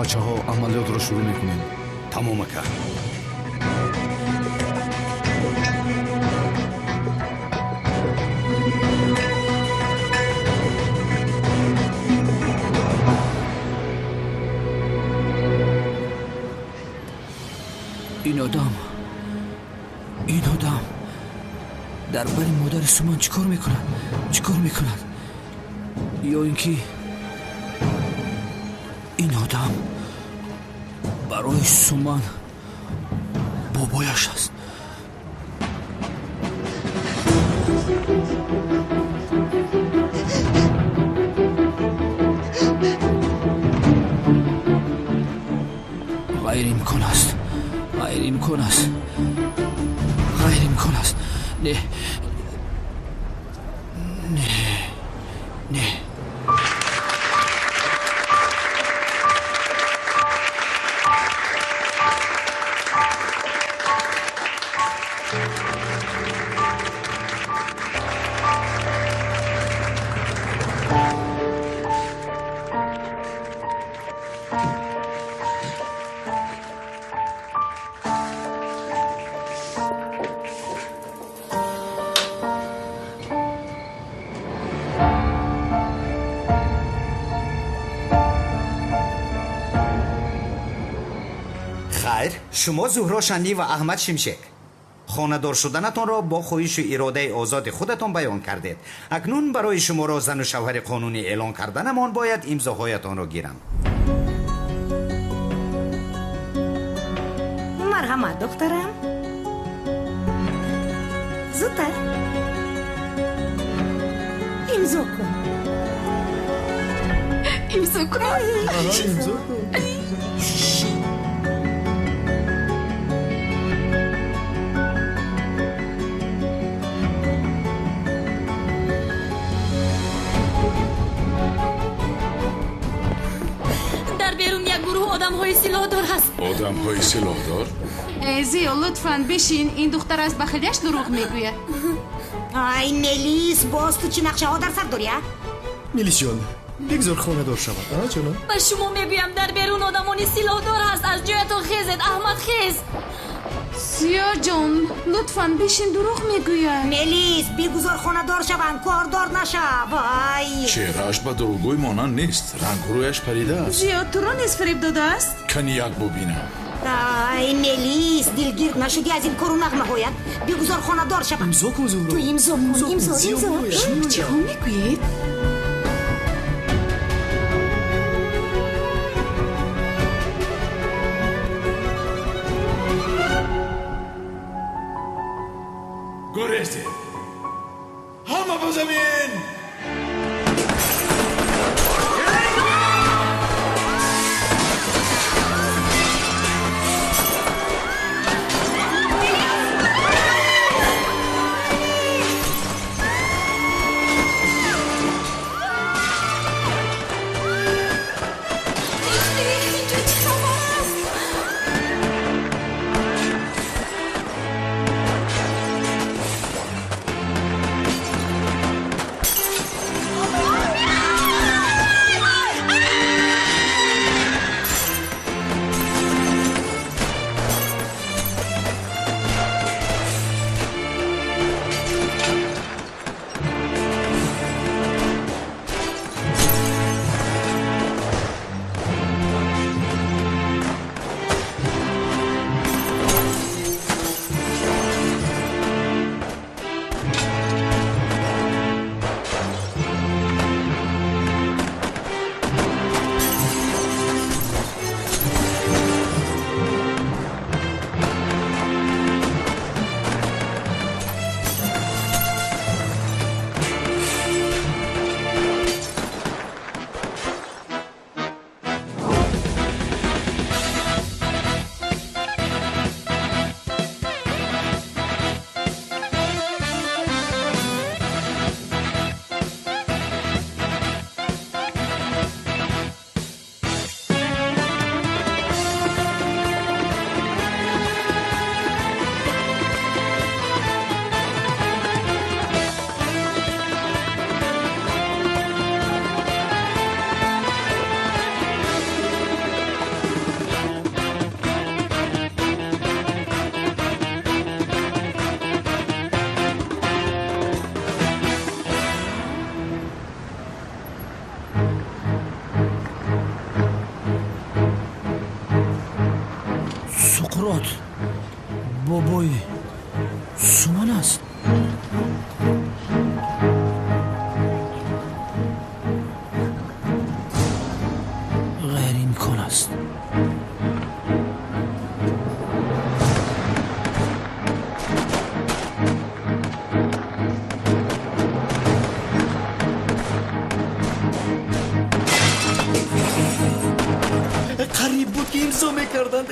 бачаҳо амалиётро шурӯъ мекунем. тамом ака. این آدم در بری مادر سومن چیکار میکنند؟ یا اینکه این آدم برای سومن بابایش است. غیر امکان است. نه. شما زهرا شنی و احمد شمشک خانه‌دار شدنتان را با خواهش و اراده آزاد خودتان بیان کردید. اکنون برای شما را زن و شوهر قانونی اعلان کردنمان باید امضاهایتان را گیرم. مرحمت دخترم. زودتر امضا کن. آدم‌های سلاحدار هست. آدم‌های سلاحدار؟ زیا لطفاً بشین. این دختر از بخیلیش دروغ میگوید. آی نلیس، باز تو چی نقشه ها در سر داری؟ نلیس جان بگذار خانه دار شود. جانم به شما میگویم در بیرون آدمانی سلاحدار هست. از جایتون خیزید. احمد خیز. زیا جان لطفاً بشین، دروغ میگوید. نلیس بگذار خانه دار شوند، کاردار نشه. وای چهرهش به دروغگوی مانند نیست. رنگ رویش پریده است. زیا تو را نیز فریب داده است؟ کنی یک ببینم. ای نلیس دلگیر نشدی از این کارو نغمه هایت. بگذار خانه دار شوند. امضا کن زهرا. تو امضا کن. چی ها میگوید؟ گریزید همه به زمین.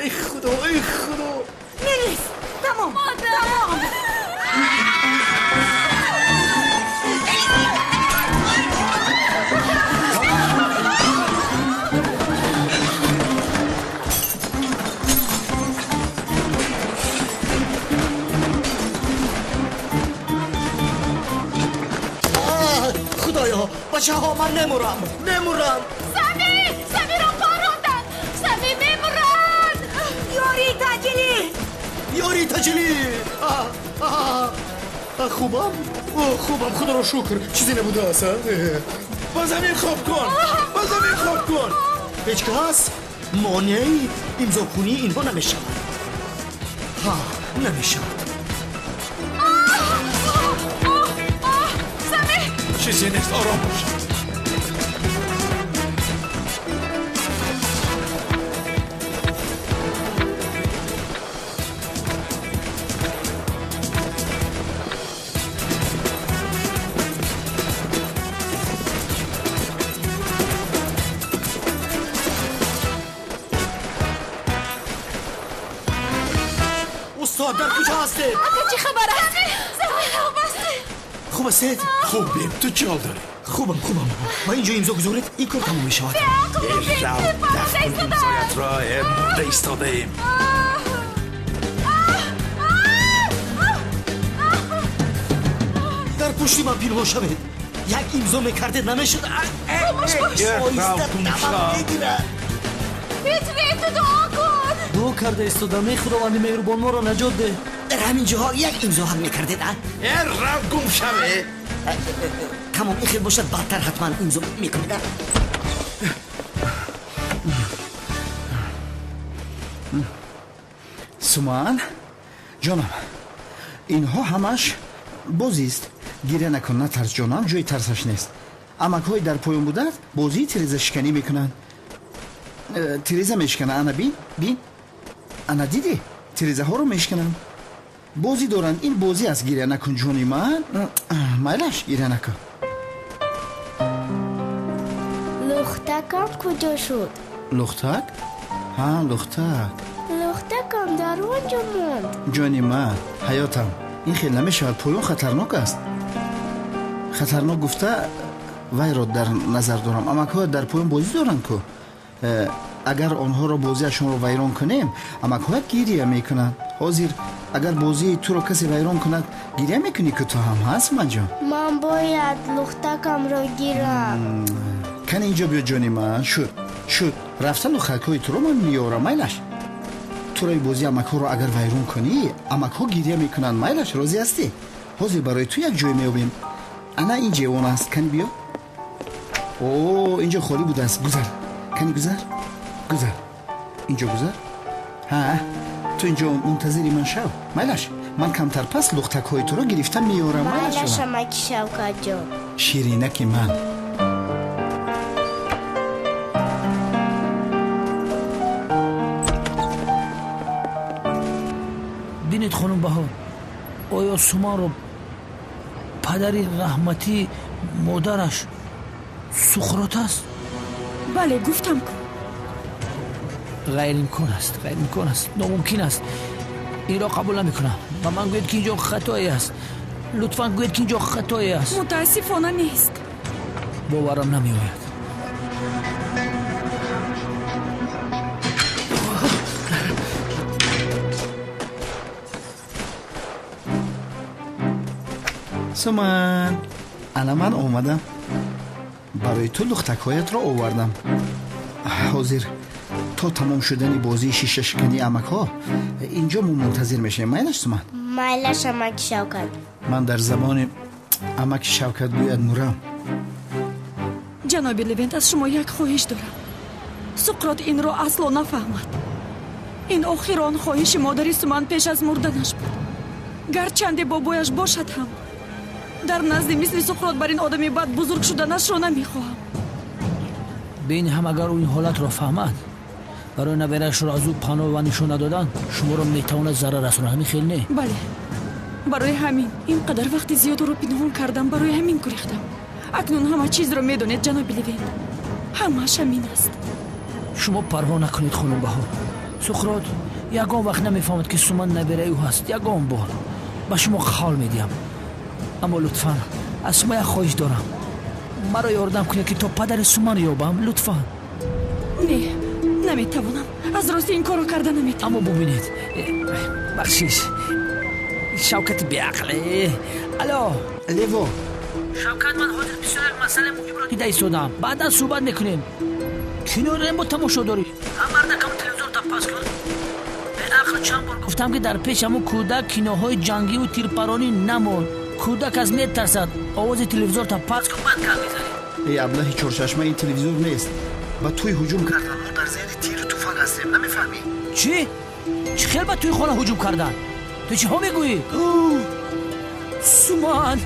ای خدا ای خدا. نلیس تمام تمام. خدایا بچه ها من نمورم. سمی رو پاروندن. سمی میمرد. یاری تجلی. خوبم خدا رو شکر. چیزی نبوده اصلا. با زمین خوب کن. هیچ کس مانعی امضا کنی اینها نمیشه. نمیشه. چیزی نیست، آرام باش. استاد در کجا هستید؟ چی خبر است؟ خوب هستید؟ خوبیم، تو چی حال داری؟ خوبم ما اینجا امضا گذارید این کار تمام میشود. امضایت را مرده ایستاده ایم. در پشتی من پنهان شوید. یک امضا میکردید نمیشد. دعا کرده ایستادم. خداوند مهربان ما را نجات ده. در همین جاها یک امضا هم میکردید. رفت گم شوه. تمام خیر باشد بعدتر حتما امضا میکنید. سومان جانم اینها همش بازی است. گیره نکن نترس جانم. جای ترسش نیست. امک های در پایان بودن بازی تریزه شکنی میکنن. تریزه میشکنن. انا بین انا دیدی تریزه ها رو میشکنن. بازی دارن. این بازی است. گیره نکن جونی من. مایلش گیره نکن. لختکم کجا شد؟ لختک؟ لختکم در اونجا موند. جانی من حیاتم این خیلی نمیشود. پایان خطرناک است. خطرناک گفته وای را در نظر دارم. امک ها در پایان بازی دارن که اگر آنها را بازیشون رو ویران کنیم امک ها گیریه میکنن. حاضر اگر بازی تو رو کسی ویران کند گیریه میکنی که تو هم هست من جان. من باید لختکم را گیرم. کن اینجا بیا جانی من. شد رفتن و خلکای تو رو من میارم. مایلش تو رای بازی امک ها رو اگر ویران کنی امک ها گیریه میکنن. مایلش راضی هستی؟ حاضر برای تو یک جای میابیم. انا این جوان است. کنی بیا. اوه اینجا خالی بوده است. گذر کنی گذر اینجا گذر. تو اینجا منتظری من شو. مایلش من کمتر پس لختک های تو رو گرفتم میارم. مایلش امک شوکت جان. شیرینک من. بینید خانم بهار آیا سومان رو پدری رحمتی مادرش سقراط است؟ بله گفتم که غیر امکان است. ناممکن است. این را قبول نمیکنم. و من گوید که اینجا خطایی است. لطفاً گوید که اینجا خطایی است. متاسفانه نیست. باورم نمیآید. سومان انا من آمدم. برای تو لختکایت را آوردم. حاضر تا تمام شدن بازی شیشه شکنی امک ها اینجا منتظر میشه. مایلش سومان. مایلش امک شوکت. من در زمان امک شوکت باید مرم. جناب لوینت از شما یک خواهش دارم. سقراط این را اصلا نفهمد. این آخران خواهش مادری سومان پیش از مردنش بود. گرچند بابایش باشد هم در نزد مثل سقراط بر این آدمی بد بزرگ شدنش را نمیخواهم. بین هم اگر این حالت را فهمد برای نبرش را از او پناه و نشان ندادن شما را میتواند ضرر رساند. همین خیلی نه؟ بله برای همین اینقدر وقت زیاد رو پنهان کردم. برای همین گریختم. اکنون همه چیز را میدونید جناب لوینت. همش همین است. شما پروا نکنید خانم بهار. سقراط یگان وقت نمیفهمد که سومن نبره او هست. یگان بار به شما قول میدیم، اما لطفا از شما یک خواهش دارم، مرا یاردم کنید که تا پدر سومن یابم. لطفا. نه، نمیتوانم. از راستی این کارو کرده نمیتوانم. اما ببینید، بخشیش شوکت بیعقله. الو لیو شوکت، من حاضر بسیار یک مسئله مهم را دیده ایستادم، بعدا صحبت میکنیم. کینو رمبو تماشا داری؟ هم مردکم تلویزیون تا پاس کن. به آخر چند بار گفتم که در پیش همون کودک کینوهای جنگی و تیرپرانی نمون. کودک از میترسد. آواز تلویزیون تا پاس کن، بعد کم میزنی. ای ابله چهارچشمه، این تلویزیون نیست. با توی هجوم کردن، ما در ذهن تیر و طوفان هستیم. نمیفهمی؟ چی؟ چه خیلی با توی خانه هجوم کردن؟ تو چی ها میگویی؟ سومان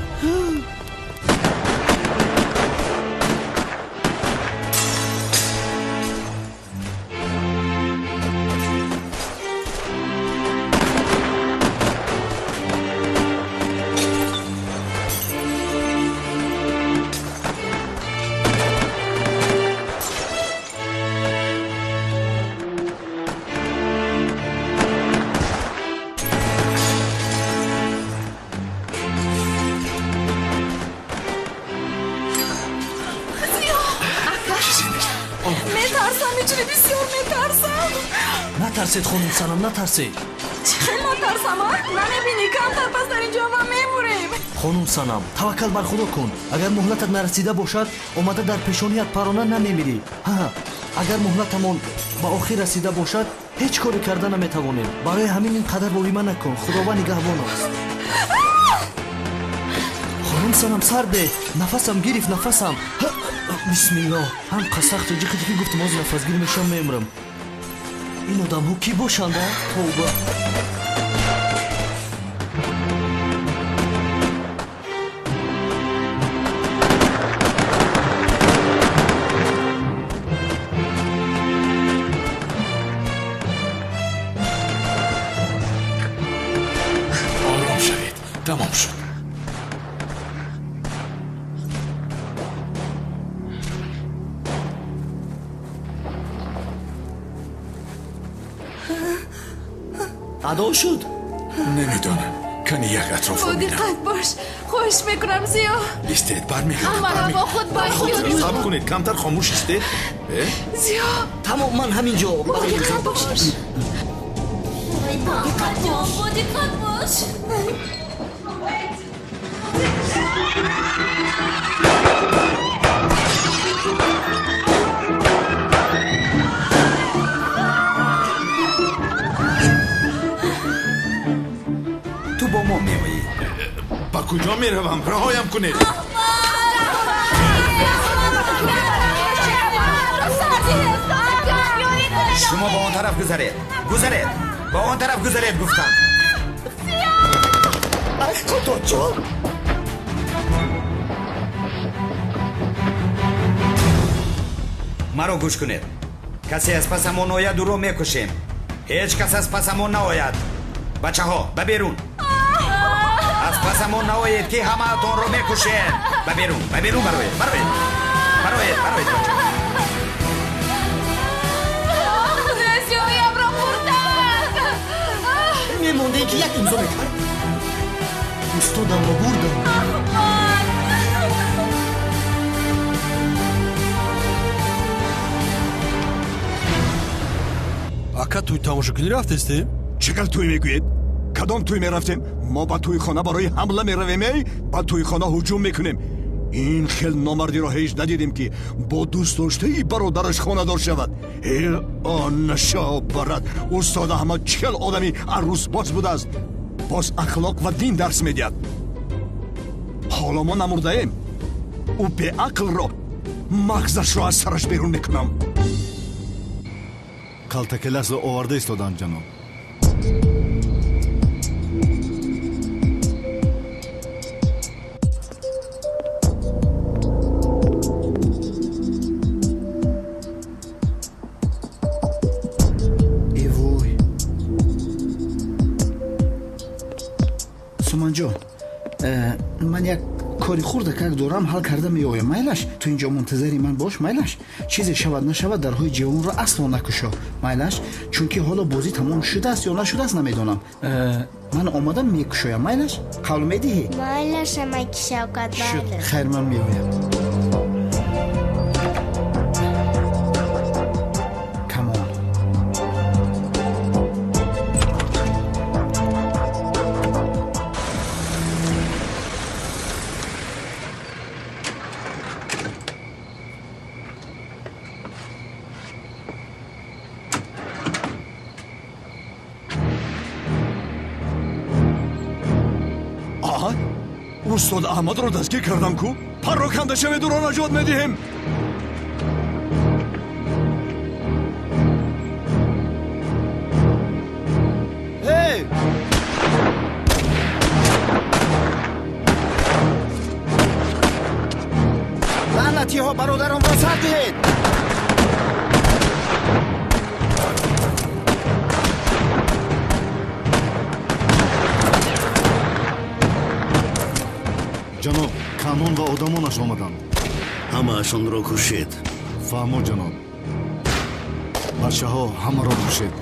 نترسید خانم سلام، نترسید. خیلی نترسم ها؟ نمیبینی کمتر پس در اینجا ما میموریم. خانم سلام توکل بر خدا کن. اگر مهلتت نرسیده باشد آمده در پیشانیت پرانه نمیمیری. ها اگر مهلتمون با آخر رسیده باشد هیچ کاری کرده نمیتوانیم. برای همین اینقدر واهمه نکن. خداوند نگهبان است. خانم سلام سرده نفسم گرفت نفسم. بسم الله. هم قسخت جیخی که گفتم از نفس گیر میشم میمرم. این آدم ها کی باشنده؟ توبه. آرام شوید، تمام شد. ادا شد؟ نمیدونم، کنی یک اطراف رو میرم. دقت باش، خوش میکنم زیا. ایستید برمیگردم. اما با خود باش. صبر کنید، کمتر خاموش ایستید. زیا تمام من همینجا. دقت باش. با دقت باش. تو با ما میایی؟ با کجا میروم؟ رهایم کنید. شما با آن طرف گذارید. با آن طرف گذارید گفتم. ای خدا جان. مرا گوش کنید. کسی از پسمون آید او رو میکشیم. هیچ کس از پسمون ناید. بچه ها ببیرون. از پسمون ناید که همه اتون رو میکشیم. ببیرون بروید بچه ها. زیایم را بردن. میمونده که یک امضا میکرد. استادم رو بردن. ака туй тамошокунӣ рафтестем? чӣ гал туй мегӯед? кадом туй мерафтем? мо ба туйхона барои ҳамла меравем, ба туйхона ҳуҷум мекунем. ин хел номардиро ҳеҷ надидем ки бо дӯстдоштаи бародараш хонадор шавад. нашо барад. устод аҳмад чхел одами арӯзбоз будааст. боз ахлоқ ва дин дарс медиҳад. ҳоло мо намурдаем. ӯ беақлро мағзашро аз сараш берун мекунам. калтаки лаҳза оварда истоданд ҷаноб. ایوای سومان جان، من یک کاری خورده که دارم حل کرده میآیم مایلش تو اینجا منتظری من باش مایلش چیزی شود نشود درهای جوان را اصلا نکشو مایلش چون که حالا بازی تمام شده است یا نشده است نمیدونم من آمادم میکشویم مایلش قول میدهی مایلش مکی شوکت بله خیر من میآیم استاد احمد رو دستگیر کردم کو پراکنده شوید و را نجات میدیم هی لعنتی ها برادرم را سر دهید جناب کانون و آدمانش آمدند همه‌شان را کشید فهمو جناب بچه ها همه را کشید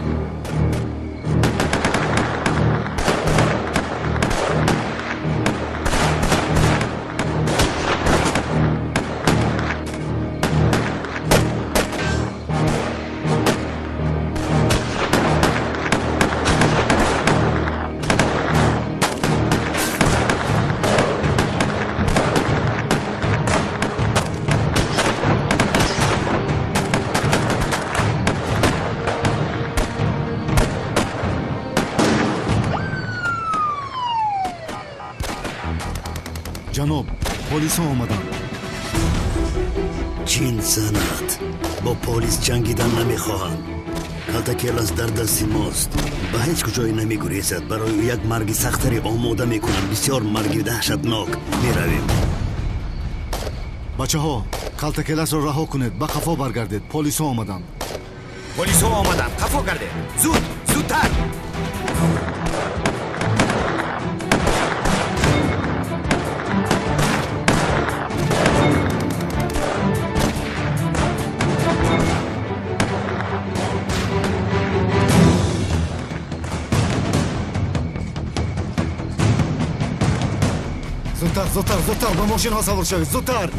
جناب پلیس ها آمدن چین زند با پلیس جنگیدن نمیخواهند کلتکیلاس در دستی ماست به هیچ کجایی نمیگریزد برای یک مرگ سختری آماده میکنم بسیار مرگ دهشتناک میرویم بچه ها کلتکیلاس را رها کنید به قفا برگردید پلیس ها آمدن پلیس ها آمدن قفا کرده زودتر زودتر به ماشین ها سوار شوید زودتر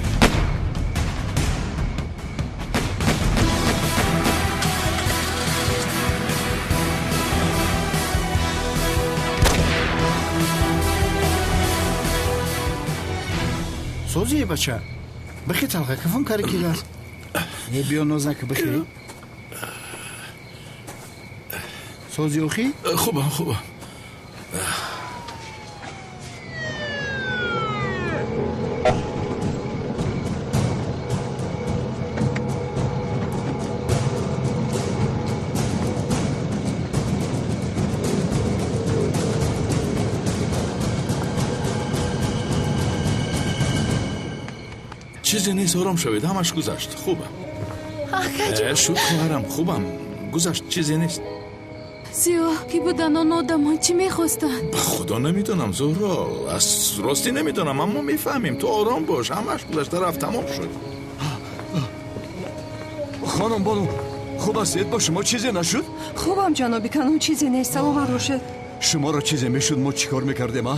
سوزی بچه بخی تلقه کفم کاری که دست بیا نازنک بخی سوزی اوخی خوبم چیزی نیست آرام شوید همش گذشت خوبم شد خواهرم خوبم گذشت چیزی نیست سیاه کی بودن آن آدم ها چی میخواستن؟ به خدا نمیدونم زهرا از راستی نمیدونم اما میفهمیم تو آرام باش همش گذشته رفت تمام شد خانم بانو خوب هستید با شما چیزی نشد؟ خوبم جنابی کانون چیزی نیست سلام روشد شما را چیزی میشد ما چیکار میکردیم ها؟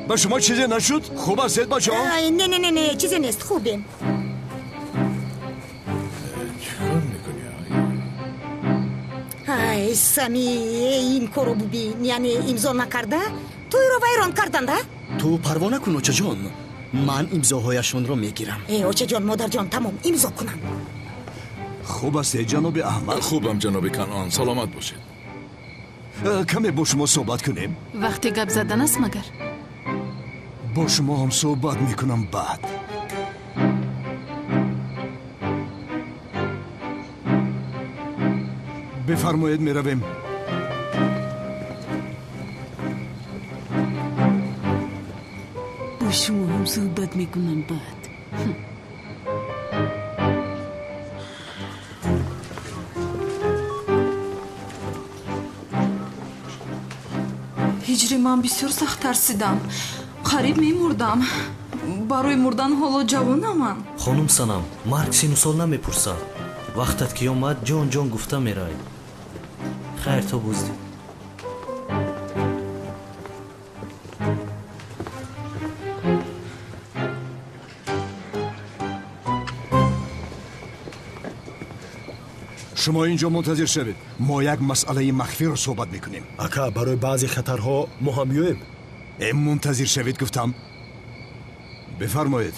با شما چیزی نشد؟ خوب هستید بچه ها؟ نه چیزی نیست خوبیم چیکار میکنی ای سمی این کارو ببین یعنی امضا نکرده توی رو ویران کردن ده؟ تو پروا نکن اوچه جان من امضاهایشون رو میگیرم اوچه جان مادر جان تمام امضا کنم خوب هستید جناب احمد؟ خوبم جناب کنان سلامت باشید کمی با شما صحبت کنیم وقتی گپ زدن است مگر با شما هم صحبت میکنم بعد بفرمایید میرویم با شما هم صحبت میکنم بعد هجری من بسیار سخت ترسیدم қариб мемурдам. барои мурдан ҳоло ҷавонаман. хонум санам, марг сину сол намепурсад. вақтат ки омад ҷон ҷон гуфта мерай. хайр то бузди. шумо инҷо мунтазир шавед. мо як масъалаи махфиро суҳбат мекунем. ака барои баъзе хатарҳо мо ҳам биёем. мунтазир шавед гуфтам. бифармоед.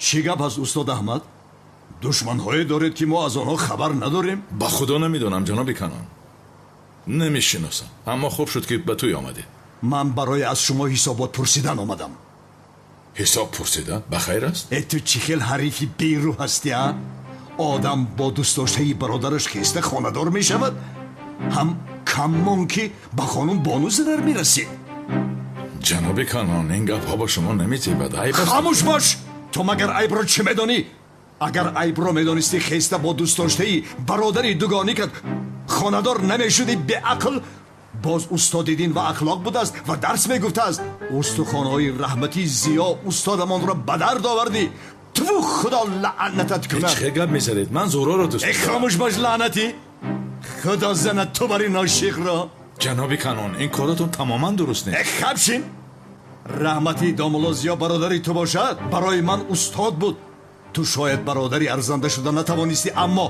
чӣ гап аст устод аҳмад? душманҳое доред ки мо аз онҳо хабар надорем? ба худо намедонам ҷаноби канон. намешиносам. аммо хуб шуд ки ба туй омадед. ман барои аз шумо ҳисобот пурсидан омадам. ҳисоб пурсидан ба хайр аст? ту чӣ хел ҳарифи берӯҳ ҳастӣ а? одам бо дӯстдоштаи бародараш хеста хонадор мешавад? ҳам каммон ки ба хонум бону зарар мерасед. ҷаноби канон, ин гапҳо ба шумо наметебад. хамӯш бош! ту магар айбро чӣ медонӣ? агар айбро медонистӣ хеста бо дӯстдоштаи бародари дугоникат хонадор намешудӣ беақл, боз устоди дин ва ахлоқ будааст ва дарс мегуфтааст. устухонҳои раҳмати зиё устодамонро ба дард овардӣ. ту худо лаънатат кунад. чӣ гап мезанед? ман зӯроро дӯст медорам. хамӯш бош лаънатӣ. худо занад ту бари ношиқро. ҷаноби канон, ин коратон тамоман дуруст нест. хабшин раҳмати домулозиё бародари ту бошад, барои ман устод буд. ту шояд бародари арзанда шуда натавонистӣ, аммо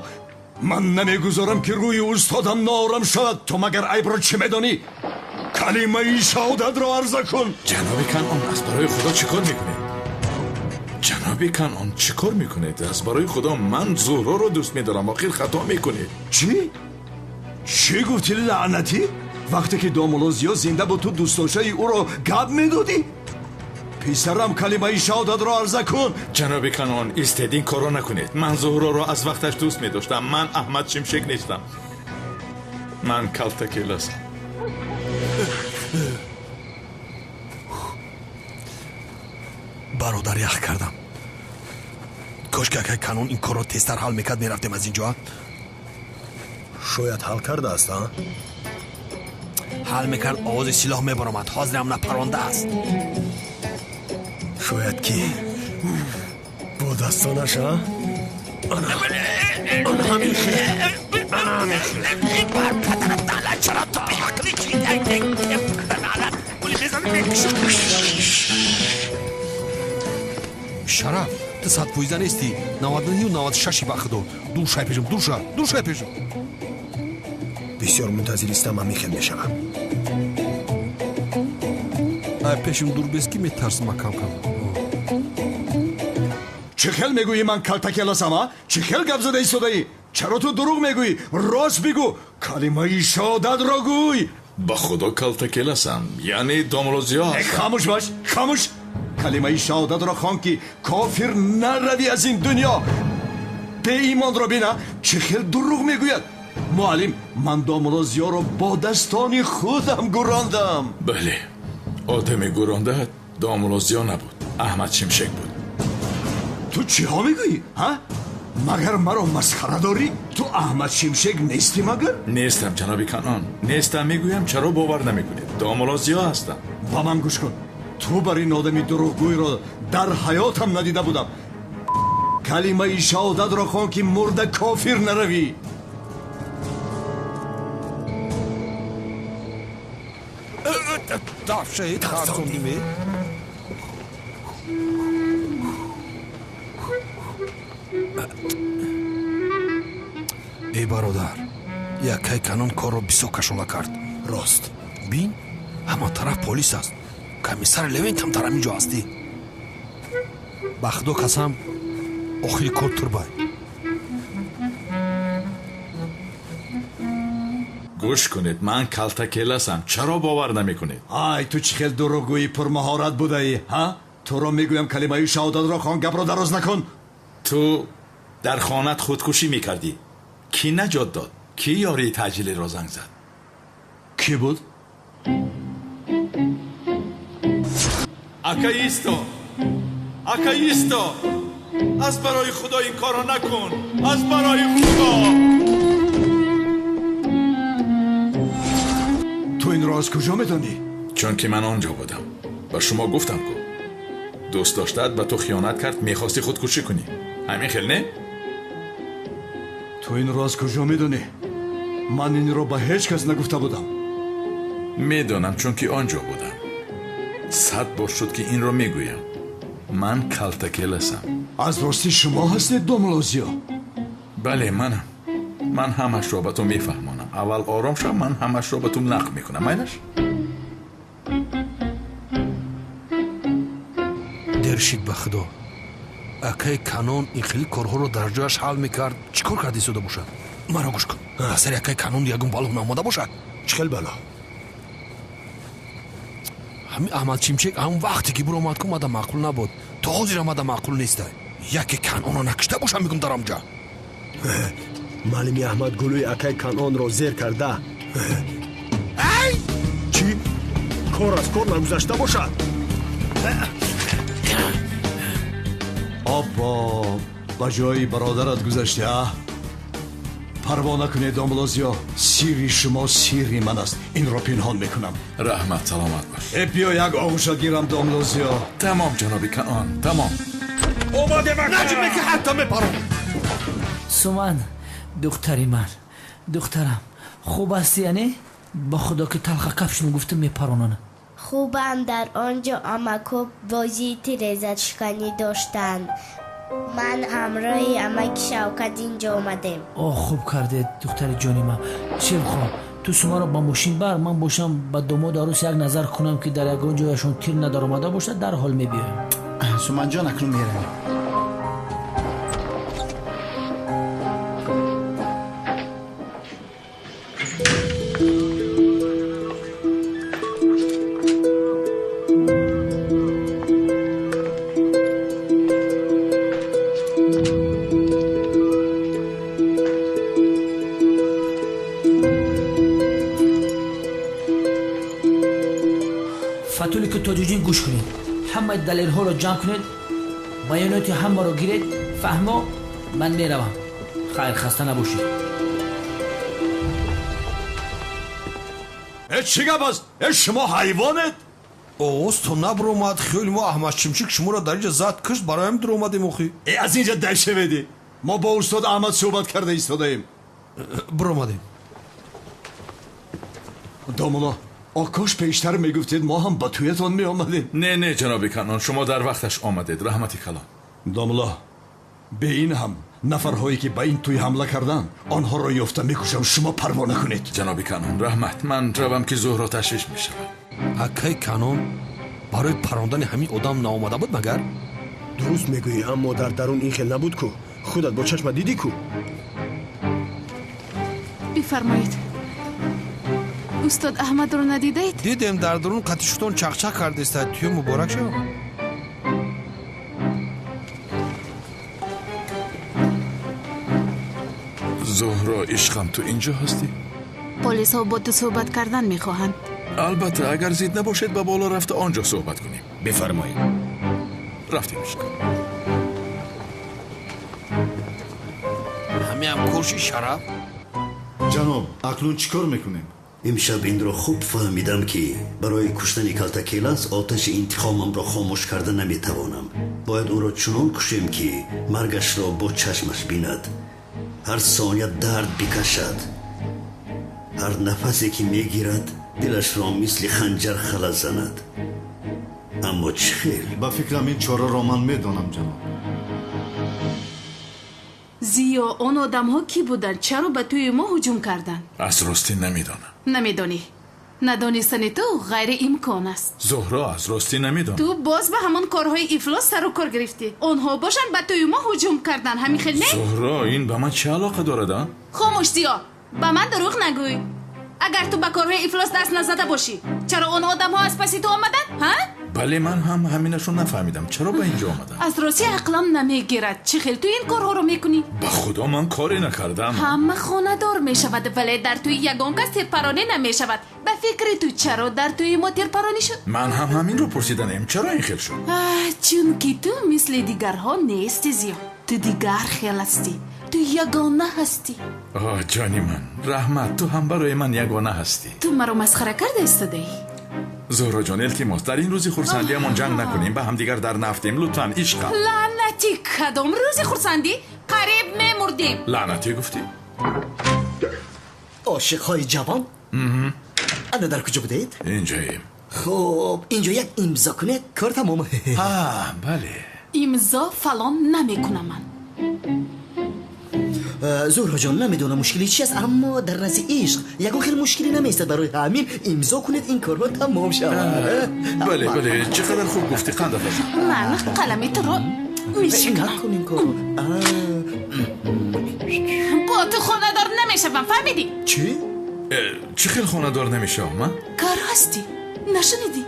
ман намегузорам ки рӯи устодам ноорам шавад. ту магар айбро чӣ медонӣ? калимаи шаҳодатро арза кун. ҷаноби канон, аз барои худо чӣ кор мекунед? ҷаноби канон, чӣ кор мекунед? аз барои худо ман зӯҳроро дӯст медорам. охир хато мекунед. чӣ гуфтӣ лаънатӣ? вақте ки домулозиё зинда буд ту дӯстдоштаи ӯро гап медодӣ? писарам калимаи шаҳодатро арза кун. ҷаноби канон, истед ин корро накунед. ман зӯҳроро аз вақташ дӯст медоштам. ман аҳмад шимшек нестам. ман калтакеласам. бародар ях кардам. кошки акай канон ин корро тезтар ҳал мекард, мерафтем аз ин ҷо. шояд ҳал кардааст. ҳал мекард, овози силоҳ мебаромад. ҳозирам напарондааст. шояд ки бо дастонаш шараф, ту 115 нести? 99 و 96 ба худо. душай пешам, душай пешам. бисёр мунтазиристам, ман мехел мешавам. ай пешим дурбес ки метарсима кам-кам. чӣ хел мегӯӣ ман калтакеласам? чӣ хел гап зада истодаӣ? чаро ту дурӯғ мегӯӣ? рост бигӯ. калимаи шаҳодатро гӯй. ба худо калтакеласам, яъне домулозиё ҳастам. хамӯш бош, хамӯш. калимаи шаҳодатро хон ки кофир наравӣ аз ин дунё. беимонро бина, чӣ хел дурӯғ мегӯяд? муаллим, ман домулозиёро бо дастони худам гӯрондам. бале, одами гӯронда домулозиё набуд, аҳмад шимшек буд. ту чиҳо мегӯӣ? магар маро масхара дорӣ? ту аҳмад шимшек нестӣ магар? нестам ҷаноби канон, нестам. мегӯям, чаро бовар намекунед? домулозиё ҳастам. ба ман гӯш кун. ту бар ин одами дурӯғгӯйро дар ҳаётам надида будам. калимаи шаҳодатро хон ки мурда кофир наравӣ. эй бародар, якай канон корро бисёр кашона кард. рост бин, ҳама тараф полис аст. комиссар левентам тарам инҷо ҳастӣ. ба худо қасам, охири кор турбай. гӯш кунед, ман калтакеласам. чаро бовар намекунед? ай ту чӣ хел дурӯғгӯи пурмаҳорат будаӣ? туро мегӯям калимаи шаҳодатро хон, гапро дароз накун. ту дар хонат худкушӣ мекардӣ. кӣ наҷот дод? кӣ ёрии таъҷилиро занг зад? кӣ буд? акаисто, акаисто, аз барои худо ин корро накун. аз барои худо. تو این رو از کجا میدانی؟ چون که من آنجا بودم و شما گفتم که دوست داشتت به تو خیانت کرد میخواستی خودکشی کنی. همین خیلی نه؟ تو این رو از کجا میدونی؟ من این رو به هیچ کس نگفته بودم. میدونم چون که آنجا بودم. 100 بار شد که این رو میگویم. من کالتاکیل هستم. از راستی شما هستید دوملوزیو؟ بله منم. من همش را به تو میفهمانم. اول آرام شو، من همش را به تو نقل میکنم. میلش؟ درشید به خدا اکای کانون این خیلی کارها رو در جایش حل میکرد چی کار کردی سوده باشد؟ مرا گوش کن. سر اکای کانون یکم بالون آماده باشد. چخل بلا؟ همین احمد چیمچک همون وقتی که برو آمد که آمده معقول نبود تا حاضر آمده معقول نیسته. یکی کانون رو نکشته باشم میگم در آمجا. معلمی احمد گلوی اکای کانون رو زیر کرده. ای چی؟ کار از کار نگذشته باشد. آبا با جای برادرت گذشته پروا نکنید دوملوزیو. سیری شما سیری من است. این رو پنهان میکنم. رحمت سلامت باش. بیا یک آغوش گیرم دوملوزیو. تمام جنابی کانون تمام. اومده نجمه که حتی میپرم. سومن دختری من دخترم خوب هستی یعنی؟ با خدا که تلخ کفشونو گفتم میپرونن. خوبم. در آنجا امکو بازی تیرزت شکنی داشتن. من همراه امک شوکت اینجا اومدم. آه خوب کرده دختر جانی من. چه خواه تو شما رو با ماشین بر من باشم با داماد عروس یک نظر کنم که در یکان جایشون تیر ندار آمده باشه در حال میبیایم. سومن جان اکنون میرم. فتولی که توجیجین گوش کنید. همه دلیل ها رو جمع کنید. بیانات همه رو گیرید. فهمو من میروم. خیر خسته نباشید. چی گپ است؟ شما حیوانید؟ اوست تو نبر اومد خیلی ما احمد چیمچک شما را در اینجا زد کشت برایم در اومدیم اخی. از اینجا دشه بدی. ما با استاد احمد صحبت کرده ایستادیم. بر اومدیم. دامولا آکاش پیشتر میگفتید ما هم با تویتان می آمدیم. نه جنابی کانون شما در وقتش آمدید. رحمتی کلام. دامولا به این هم نفرهایی که به این توی حمله کردن آنها را یافته میکشم. شما پروا نکنید. جنابی کانون رحمت من روم که زهرا تشویش میشود. اکای کانون برای پراندن همین آدم ناآمده بود مگر؟ درست میگویی اما در درون این خیل نبود کو. خودت با چشم دیدی کو. بفرمایید. استاد احمد رو ندیدید؟ دیدم در درون قطیشتون چخچخ کرده است. توی مبارک شو. زهرا عشقم تو اینجا هستی؟ پلیس ها با تو صحبت کردن میخواهند. البته اگر زید نباشید به بالا رفته آنجا صحبت کنیم. بفرمایید. رفتیم عشقم. همه هم کشی شرف. جناب اکنون چیکار میکنیم؟ امشب این را خوب فهمیدم که برای کشتن کالتاکیلاس آتش انتقامم را خاموش کرده نمیتوانم. باید او را چنان کشیم که مرگش را با چشمش بیند. هر ثانیه درد بکشد. هر نفسی که میگیرد دلش را مثل خنجر خلا زند. اما چه خیل؟ با فکرم این چاره را من میدونم جناب. زیا آن آدم ها کی بودن؟ چرا به توی ما هجوم کردن؟ از راستی نمیدانم. نمیدانی؟ ندانستن تو غیر امکان است. زهرا از راستی نمیدانم. تو باز به همان کارهای افلاس سر و کار گرفتی. آنها باشن به توی ما هجوم کردن. همین خیلی نه؟ زهرا این به من چه علاقه دارد؟ خاموش زیا به من دروغ نگوی. اگر تو به کارهای افلاس دست نزده باشی چرا آن آدم ها از پسی تو آمدن؟ ها؟ بله من هم همینشون نفهمیدم چرا به اینجا آمدن. از راستی عقلم نمیگیرد. چه خیلی تو این کارها رو میکنی؟ به خدا من کاری نکردم. همه خانه دار میشود ولی در توی یگان کس تیرپرانی نمیشود. به فکر تو چرا در توی ما تیرپرانی شد؟ من هم همین رو پرسیدم چرا این خیل شد؟ چون که تو مثل دیگرها نیستی زیا. تو دیگر خیل هستی. تو یگانه هستی. آه جانی من، رحمت، تو هم برای من یگانه هستی. تو مرا مسخره کرده استادی. زهرا جان التماس در این روزی خورسندیمون جنگ نکنیم، به هم دیگر در نفتیم لطفاً عشقم. لعنتی کدام روزی خورسندی؟ قریب میمردیم. لعنتی گفتی؟ عاشق‌های جوان انا در کجا بودید؟ اینجاییم. خب اینجا یک امضا کنید کار تمام. بله. امضا فلان نمیکنم من. زهرا جان نمیدونم مشکلی چی است، اما در نزد عشق یکون خیلی مشکلی نمیسته، برای همین امضا کنید این کارها تمام شود. بله چقدر خوب گفتی قندت. من قلمی تو رو میشکنم. با تو خانه دار نمیشم، فهمیدی؟ چی؟ چی خیلی خانه دار نمیشم من؟ کار هستی نشنیدی؟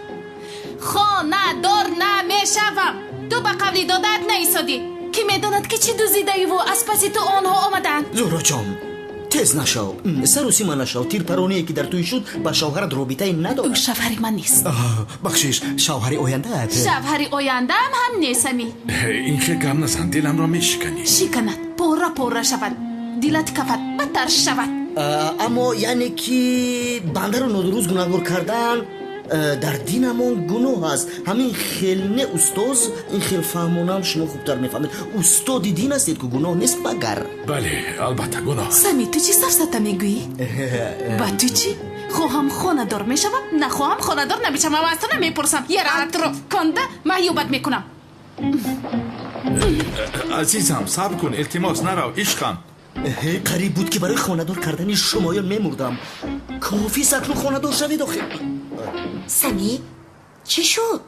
خانه دار نمیشم. تو به قولی دادت نیستادی که میداند که چی دوزیده ای و از پسی تو آنها آمدن. زهرا جان تز نشو، سر و سیما نشو، تیر پرونی که در توی شد با شوهرت رابطه نداره. اون شوهری من نیست. بخشیش شوهری آینده شوهری آینده هم نیستمی. این خیلی گم نزن، دلم را میشکنی. شکند پورا شود، دلت کفت بدتر شود. اما یعنی که بنده رو نادروز گناهکار کردن در دینمون گناه است. همین خیلی نه استاز، این خیلی فهمونم شما خوبتر میفهمید. استاد دین هستید که گناه نیست مگر؟ بله البته گناه. سمی تو چی سفسته میگویی؟ با تو چی؟ خواهم خانه دار میشم، نخواهم خانه دار نمیشم. و از تو نمیپرسم، یه راحت رو کنده محیوبت میکنم. عزیزم صبر کن، التماس نرو عشقم. قریب بود که برای خانه دار کردن شمایان میمردم. کافی سکنو خانه دار شوید آخه. سمی چی شد؟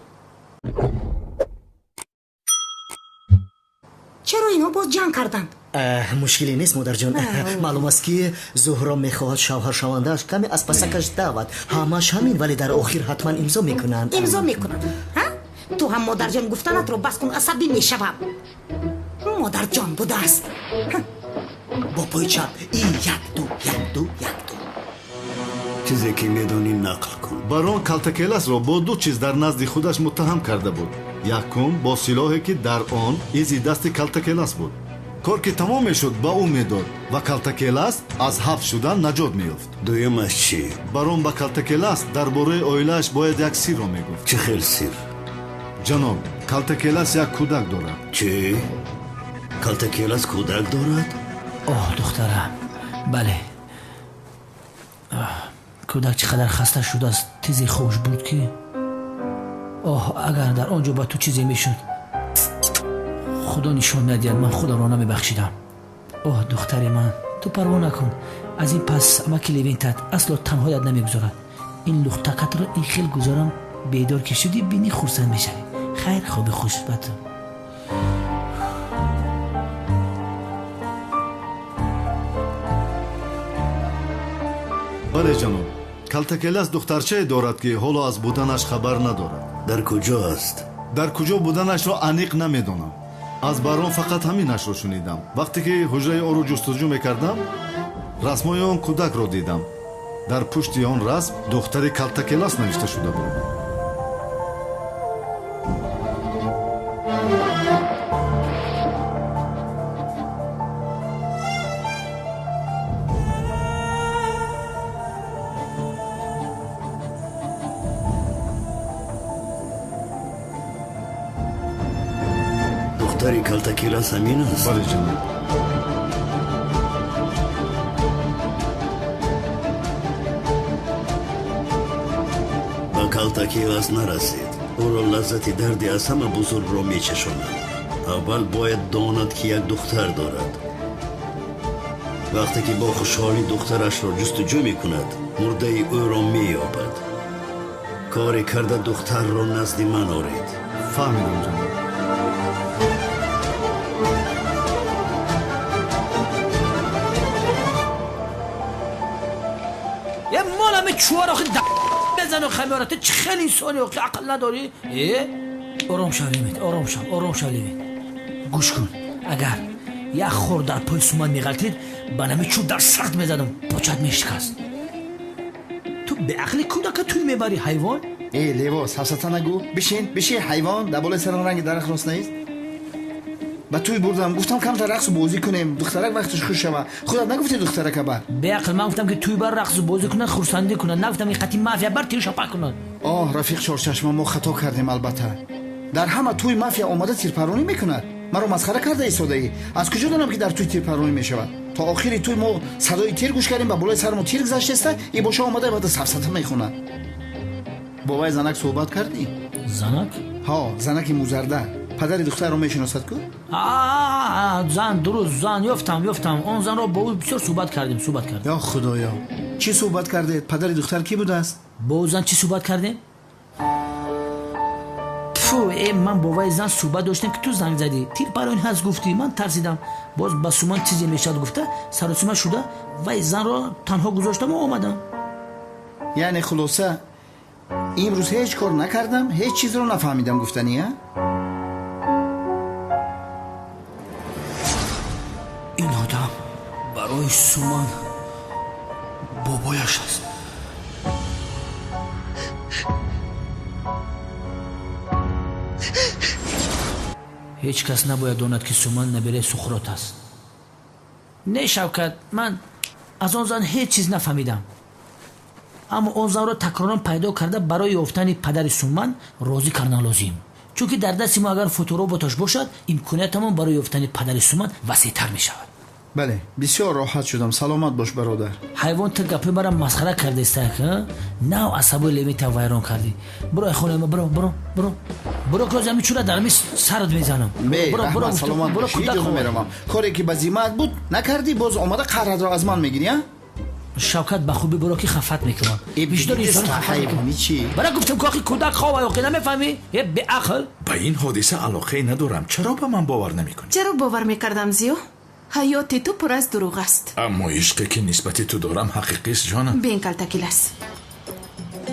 چرا اینا باز جنگ کردند؟ مشکلی نیست مادر جان. معلوم است که زهرا میخواهد شوهر شوندهش کمی از پسکش دعوت، همش همین، ولی در آخر حتما امضا میکنند. امضا میکنند؟ تو هم مادر جان گفتنت رو بس کن، عصبی میشوم. مادر جان بوده است. با پای چپ این یک دو چیزی که میدونی نقل کن. барон калтакеласро бо ду чиз дар назди худаш муттаҳам карда буд. якум бо силоҳе ки дар он изи дасти калтакелас буд. кор ки тамом мешуд ба ӯ медод ва калтакелас аз ҳабс шудан наҷот меёфт. дуюмаш чӣ? барон ба калтакелас дар бораи оилааш бояд як сирро мегуфт. чӣ хел сир? ҷаноб, калтакелас як кӯдак дорад. чӣ? калтакелас кӯдак дорад? اوه دخترم بله کودک چقدر خسته شده است، تیزی خوش بود که اگر در آنجا با تو چیزی میشد خدا نشان ندید، من خدا را نمیبخشیدم. دختری من تو پروا نکن، از این پس اما که لیوینتت اصلا تنهایت نمیگذارد. این لختکت رو این خیل گذارم بیدار که شدی بینی خورسند میشوی. خیر خوبی خوش بد. бале ҷаноб, калтакелас духтарчае дорад ки ҳоло аз буданаш хабар надорад. дар куҷо аст? дар куҷо буданашро аниқ намедонам. аз барон фақат ҳаминашро шунидам. вақте ки ҳуҷраи онро ҷустуҷӯ мекардам, расмои он кӯдакро дидам. дар пушти он расм духтари калтакелас навишта шуда буд. دختری کالتاکیلاس همین است؟ بله جناب. با کالتاکیلاس نرسید. او را لذت دردی از همه بزرگ را می چشاند. اول باید داند که یک دختر دارد. وقتی که با خوشحالی دخترش را جستجو می کند، مرده او را می یابد. کاری کرده دختر را نزد من آورید. فهمیدم جناب. یه مال همه چوار آخه بزن و خمیارته چه خیلی انسانی آخه عقل نداری؟ آرام شو لیمت، آرام شو لیمت. گوش کن، اگر یک خور در پای سومن میغلطید بنامه چوب در سرت میزدم پاچت میشکست. تو به عقل کودک توی میبری حیوان؟ لباس حفظتا نگو. بشین حیوان در بالای سر رنگ درخت راست نیست. ба туй бурдам, гуфтам камтар рақсу бозӣ кунем, духтарак вақташ хуш шава. худат нагуфти духтарака бар? беақл ман гуфтам ки туй бар рақсу бозӣ кунад, хурсандӣ кунад. Нагуфтам ин қати мафия бар тиршапа кунад. рафиқ чорчашма, мо хато кардем албатта. дар ҳама туй мафия омада тирпаронӣ мекунад. маро масхара карда истодаӣ. аз куҷо донам ки дар туй тирпаронӣ мешавад? то охири туй мо садои тир гӯш кардем, ба болои сармо тир гузаштеста, и боша омада баъда сафсата мехонад. бо вай занак суҳбат кардӣ? занак? занаки музарда. падари духтарро мешиносад ку? зан, дуруст, зан, ёфтам. Он занро бо ӯ бисёр суҳбат кардем. ё худоё, чӣ суҳбат кардед? падари духтар кӣ будааст? бо ӯ зан чӣ суҳбат кардем? ман бо вай зан суҳбат доштем ки ту занг задӣ, тирпаронӣ ҳаст гуфтӣ. ман тарсидам, боз ба суман чизе мешавад гуфта саросима шуда вай занро танҳо гузоштам ва омадам. яъне хулоса имрӯз ҳеҷ кор накардам, ҳеҷ чизро нафаҳмидам гуфтанӣ? ин одам барои суман бобояш аст. ҳеҷ кас набояд донад ки суман набераи сухрот аст. не шавкат, ман аз он зан ҳеҷ чиз нафаҳмидам. аммо он занро такроран пайдо карда барои ёфтани падари суман розӣ кардан лозим. чунки дар дасти мо агар фотороботаш бошад, имкониятамон барои ёфтани падари суман васеътар мешавад. бале, бисёр роҳат шудам. саломат бош бародар. ҳайвон та гапи марам масхара кардестак, нав асабои лемита вайрон кардӣ. биро хонаи биро козами чура дар мис сард мезанам. саломат бош, иҷоза меравам. коре ки ба зиммаат буд накардӣ, боз омада қарадро аз ман мегирӣ? шавкат ба хубӣ биро ки хафат мекунам. бара гуфтам ки охи кӯдак хова ёқӣ намефаҳмӣ? беақл. ба ин ҳодиса алоқае надорам. чаро ба ман бовар намекунӣ? чаро бовар мекардам зиё? ҳаёти ту пур аз дурӯғ аст. аммо ишқе ки нисбати ту дорам ҳақиқист ҷонам. бин калтакилас.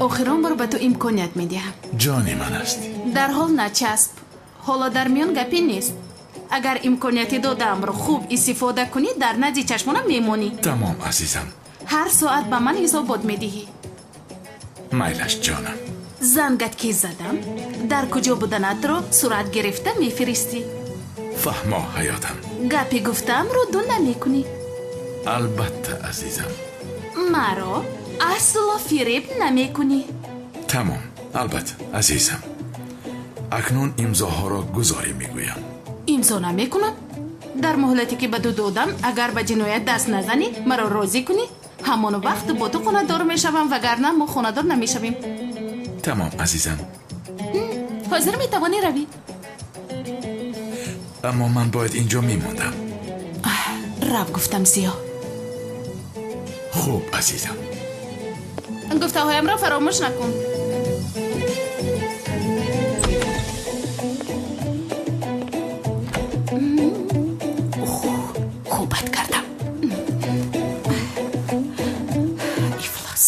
охирон бор ба ту имконият медиҳам. ҷони ман астӣ. дар ҳол начасп. ҳоло дар миён гапе нест. агар имконияти додаамро хуб истифода кунӣ, дар назди чашмонам мемонӣ. тамом азизам. ҳар соат ба ман ҳисобот медиҳӣ. майлаш ҷонам. зангат ки задам, дар куҷо буданатро сурат гирифта мефиристӣ. фаҳмо ҳаётам. гапи гуфтаамро ду намекунӣ. албатта азизам. маро асло фиреб намекунӣ. тамом, албатта азизам. акнун имзоҳоро гузорӣ мегӯям. имзо намекунам? дар муҳлате ки ба ду додам, агар ба ҷиноят даст назанӣ, маро розӣ кунӣ, ҳамон вақт бо ту хонадор мешавам, вагарна мо хонадор намешавем. тамом азизам. ҳозир метавонӣ равӣ. аммо ман бояд инҷо мемондам. рав гуфтам зиё. хуб азизам. гуфтаҳоямро фаромӯш накун. хубат кардам. ифлос.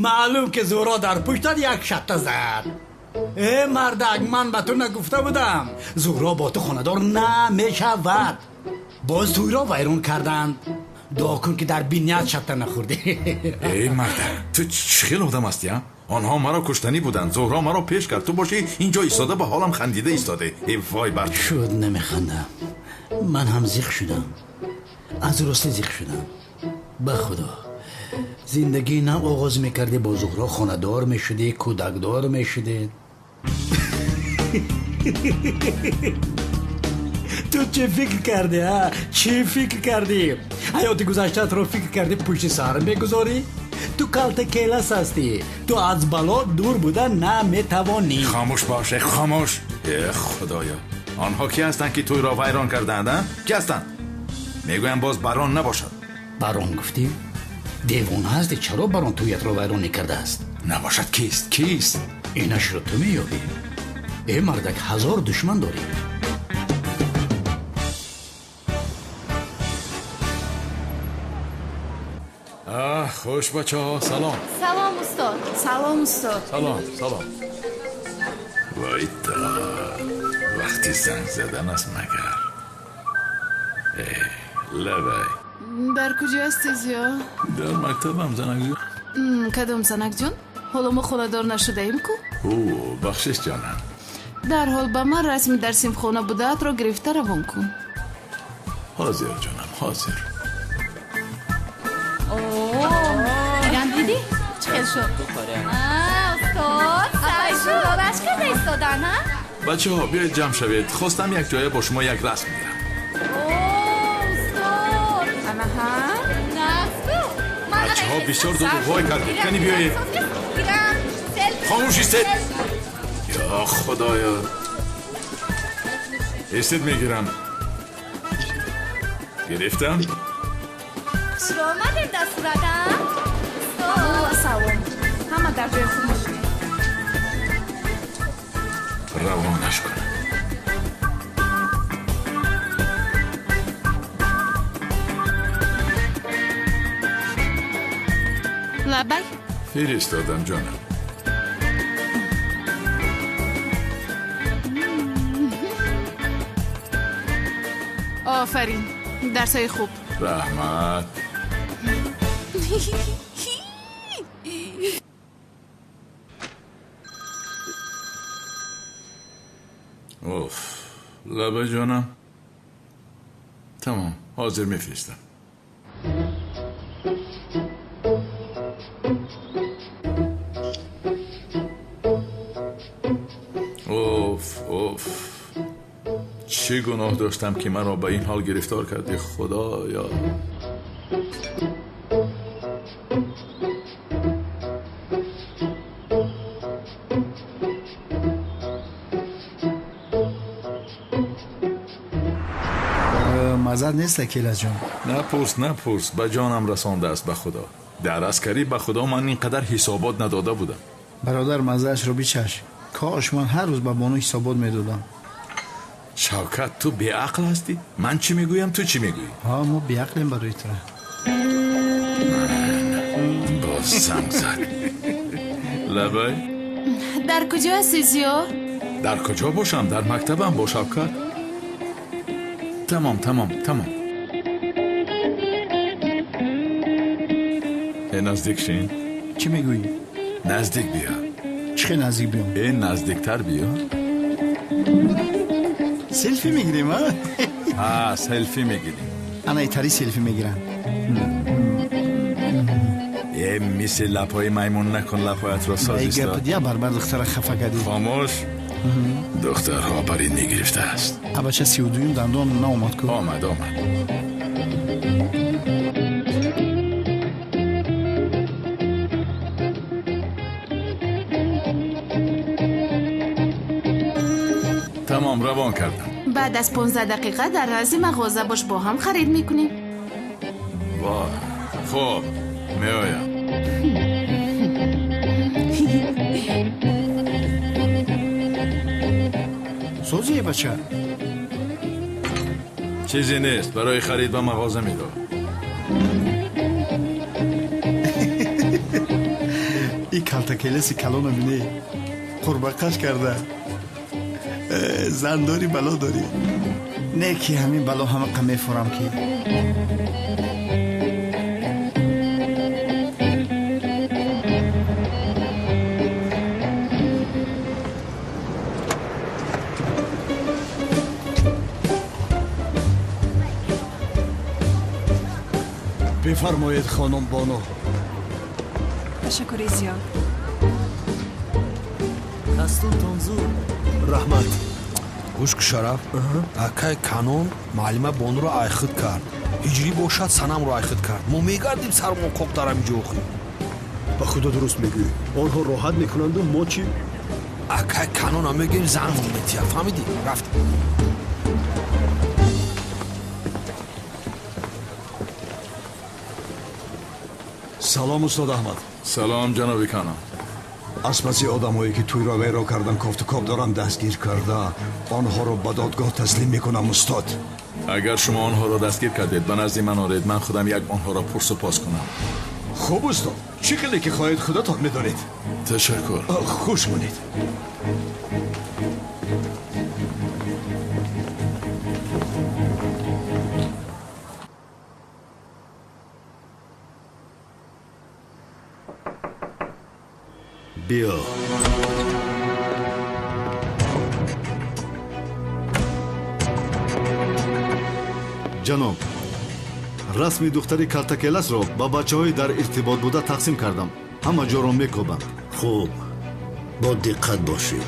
маълум ки зӯро дар пуштат як шатта зад. мардак, ман ба ту нагуфта будам зӯро бо ту хонадор намешавад. боз туйро вайрон карданд. дуо кун ки дар биният шатта нахӯрдӣ. мардак, ту чӣ хел одам ҳастӣ? онҳо маро куштанӣ буданд. зӯҳро маро пеш кард. ту бошӣ инҷо истода ба ҳолам хандида истоде. вой бар шуд намехандам. ман ҳам зиқ шудам. аз ростӣ зиқ шудам. ба худо зиндагии нав оғоз мекардӣ, бо зӯҳро хонадор мешудӣ, кӯдакдор мешудӣ. ту чӣ фикр кардӣ? чӣ фикр кардӣ? ҳаёти гузаштаатро фикр кардӣ пушти сар мегузорӣ? ту калта келас ҳастӣ. ту аз бало дур будан наметавонӣ. хомӯш бош, хомӯш. худоё, онҳо ки ҳастанд ки тӯйро вайрон кардаанд? ки ҳастанд? мегӯям боз барон набошад. барон гуфтӣ? девона ҳасти? чаро барон тӯятро вайрон мекардааст? набошад кист? инашро ту меёбӣ? мардак, ҳазор душман дорӣ. хуш бачаҳо, салом. салом устод. салом устод. салом. войта, вақти занг задан аст магар. лавай. дар куҷо ҳастӣ зиё? дар мактабам занакҷон. кадом занакҷон? ҳоло мо хонадор нашудаем ку? او بخشش جانم. дар ҳол ба ман расми дар симхона будаатро гирифта равон кун. ҳозир ҷонам, ҳозир. دیدن دیدی؟ چه خیل شد؟ استاد سرشون دادش کرده ایستادن ها؟ بچه ها بیایید جمع شوید. خواستم یک جایه با شما یک رسم میرم. استاد اما هم؟ نه بچه ها بسیار دو وای کردید. کنی بیایید. خاموش ایستید. یا خدایا. ایستید میگیرم. گرفتم؟ شروع آمده دست بردم؟ سوام همه در جای خود باشید. روانش کن. لبک فرستادم جانم. آفرین درسای خوب. رحمت. اوف لبه جانم. تمام حاضر میفرستم. اوف چه گناه داشتم که مرا به این حال گرفتار کردی خدایا. مزد نیست اکیلا جان. نپرس به جانم رسانده است به خدا. در عسکری به خدا من اینقدر حسابات نداده بودم. برادر مزهش رو بیچش. کاش من هر روز به بانو حسابات میدادم. شوکت تو بیعقل هستی؟ من چی میگویم تو چی میگویی؟ ها ما بیعقلیم برای تو. باز سنگ زد. لبای در کجا هستی زیار؟ در کجا باشم؟ در مکتبم با شوکت. تمام نزدیک شین. چی میگویی؟ نزدیک بیا. چه نزدیک بیام؟ این نزدیکتر بیا. سلفی میگیریم ها؟ سلفی میگیریم. انا ایتری سلفی میگیرم. مثل لپای میمون نکن. لپایت را سازیستا. ای گپ دیا بربر دختر خفه کردی. خاموش. دخترها برین میگرفته است. بچه 32 دندان نامد که. آمد تمام روان کردم. بعد از 15 دقیقه در رازی مغازه باش با هم خرید میکنیم. وای خوب میایم. سوزیه بچه چیزی نیست. برای خرید به مغازه میرم. این کلتکیلسی کلانو بینی قربقش کرده. زن داری بلا داری. نه که همین بلا همه قمه فرام کی. بفرمایید خانم بانو. تشکر زیاد. دستون تانزو. رحمت. гӯшк шараф акай канон маълима бонуро айхид кард. ҳиҷрӣ бошад санамро айхид кард. мо мегардим сармон қоқ дар ҳамин ҷо охӣ. ба худо дуруст мегӯӣ. онҳо роҳат мекунанду мо чӣ? акай канона мегӯем занмон метия. фаҳмидӣ? рафт. салом устод аҳмад. салом ҷаноби канон. аспаси одамое ки тӯйро вайрон кардан кофтукоп дорам дастгир карда онҳоро ба додгоҳ таслим мекунам устод. агар шумо онҳоро дастгир кардед ба назди ман оред. ман худам як онҳоро пурсупос кунам. хуб устод. чӣ хеле ки хоҳед худатон медонед. ташаккур. хуш монед. بیا ҷаноб, расми духтари калтакеласро ба бачаҳои дар иртибот буда тақсим кардам. ҳама ҷоро мекобам. хуб, бо диққат бошед.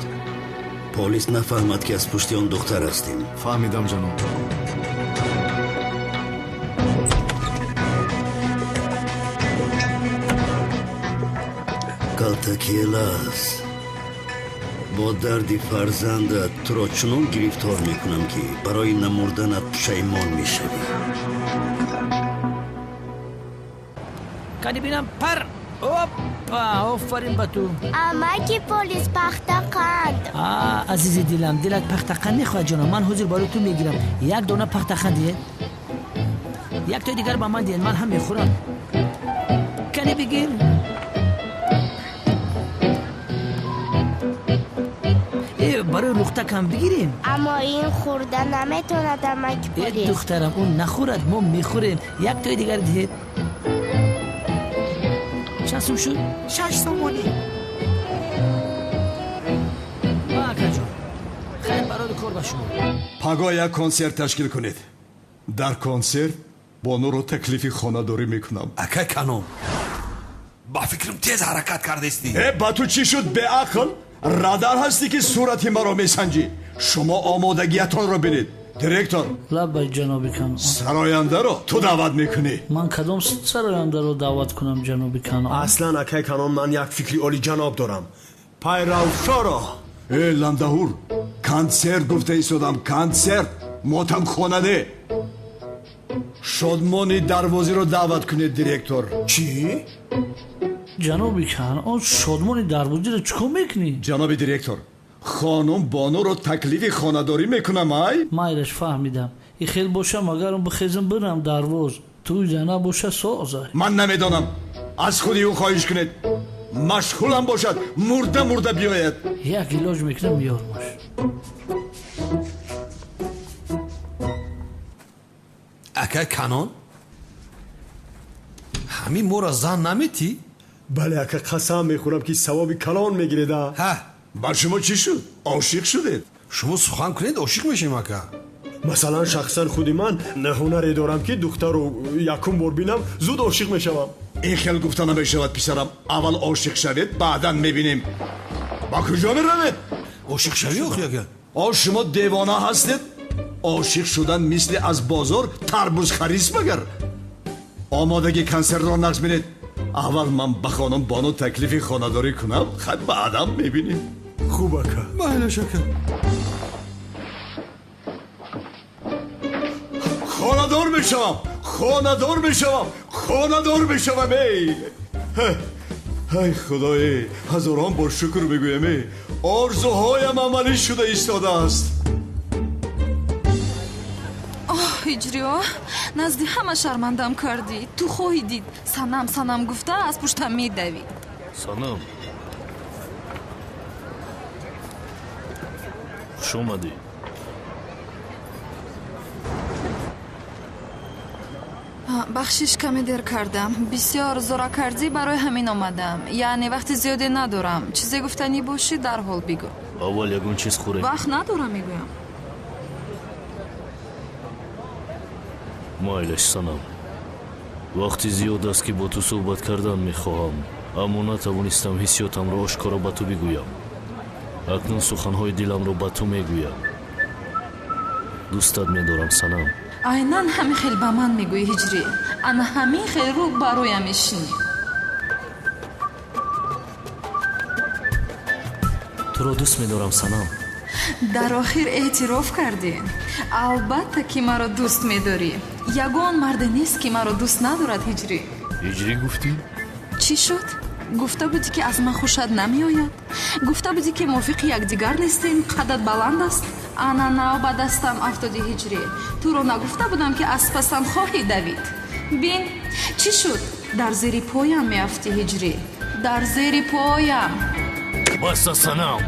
полис нафаҳмад ки аз пушти он духтар ҳастем. фаҳмидам ҷаноб. калтакелас, бо дарди фарзандат туро чунон гирифтор мекунам ки барои намурданат пушаймон мешавӣ. кани бинам пар. опа, офарин ба ту. амаки полис пахтақанд. азизи дилам, дилат пахтақанд мехоҳад ҷонам. ман ҳозир барои ту мегирам. як дона пахтақанд диҳед, як тои дигар ба ман диҳед, ман ҳам мехӯрам. кани бигир. барои лухтакам бигирем. аммо ин хӯрда наметавонад амаки полис. духтарам, он нахӯрад, мо мехӯрем. як тои дигар диҳед. чанд сум шуд? 6 сомонӣ. акаҷон, хайр, барои кор ба шумо. паго як консерт ташкил кунед. дар консерт бонуро таклифи хонадорӣ мекунам. акай канон, ба фикрам тез ҳаракат кардести. ба ту чӣ шуд беақл? радар ҳастӣ ки сурати маро месанҷӣ. шумо омодагиятонро бинед. директор, лаббай ҷаноби канон. сарояндаро ту даъват мекунӣ? ман кадом сарояндаро даъват кунам ҷаноби канон? аслан акай канон, ман як фикри олиҷаноб дорам. пайравшоро ландаҳур, консерт гуфта истодам, консерт, мотамхонане. шодмони дарвозиро даъват кунед, директор. чӣ? ҷаноби канон, шодмони дарвозиро чӣ кор мекунӣ? ҷаноби директор, хонум бонуро таклифи хонадорӣ мекунам. ай майлаш, фаҳмидам. ихел бошам, агарам бихезам бирам дарвоз, туйда набоша соза. ман намедонам. аз худи ӯ хоҳиш кунед. машғулам бошад, мурда биёяд. як илоҷ мекунам, ёрмаш. акай канон, ҳамин моро зан наметӣ? бале ака, қасам мехӯрам ки савоби калон мегиреда. ба шумо чӣ шуд? ошиқ шудед? шумо сухан кунед, ошиқ мешем ака. масалан шахсан худи ман ҳунаре дорам ки духтарро якум бор бинам, зуд ошиқ мешавам. ин хел гуфта намешавад, писарам. аввал ошиқ шавед, баъдан мебинем. ба куҷо меравед? ошиқ шавӣ охи ага? шумо девона ҳастед? ошиқ шудан мисли аз бозор тарбуз харис магар. омодаги консертро нақш бинед. аввал ман ба хонум бону таклифи хонадорӣ кунам, хат баъдан мебинем. хуб ака. байлаш ака. хонадор мешавам, хонадор мешавам, хонадор мешавам. ай худои, ҳазорон бор шукр мегӯям. орзуҳоям амалӣ шуда истодааст. ҳиҷриё, назди ҳама шармандам кардӣ. ту хоҳӣ дид санам гуфта аз пуштам медавӣ. санам, хуш омадӣ. бахшиш каме дер кардам. бисёр зӯракардӣ, барои ҳамин омадам. яъне вақти зиёде надорам. чизе гуфтанӣ бошӣ, дарҳол бигӯ. аввал ягон чиз хӯрем. вақт надорам мегӯям. майлаш санам, вақти зиёд аст ки бо ту суҳбат кардан мехоҳам, аммо натавонистам ҳиссиётамро ошкора ба ту бигӯям. акнун суханҳои диламро ба ту мегӯям. дӯстат медорам санам. айнан ҳамин хел ба ман мегӯӣ ҳиҷрӣ. ана ҳамин хел рӯ ба рӯям мешинӣ. туро дӯст медорам санам. дар охир эътироф кардӣ. албатта ки маро дӯст медорӣ. ягон марде нест ки маро дӯст надорад ҳиҷрӣ. ҳиҷрӣ гуфтӣ? чӣ шуд? гуфта будӣ ки аз ман хушад намеояд. гуфта будӣ ки мувофиқи якдигар нестем, қаддат баланд аст. ана нав ба дастам афтоди ҳиҷрӣ. туро нагуфта будам ки аз пасам хоҳӣ давид. бин, чӣ шуд? дар зери поям меафтӣ ҳиҷрӣ. дар зери поям. баста санам,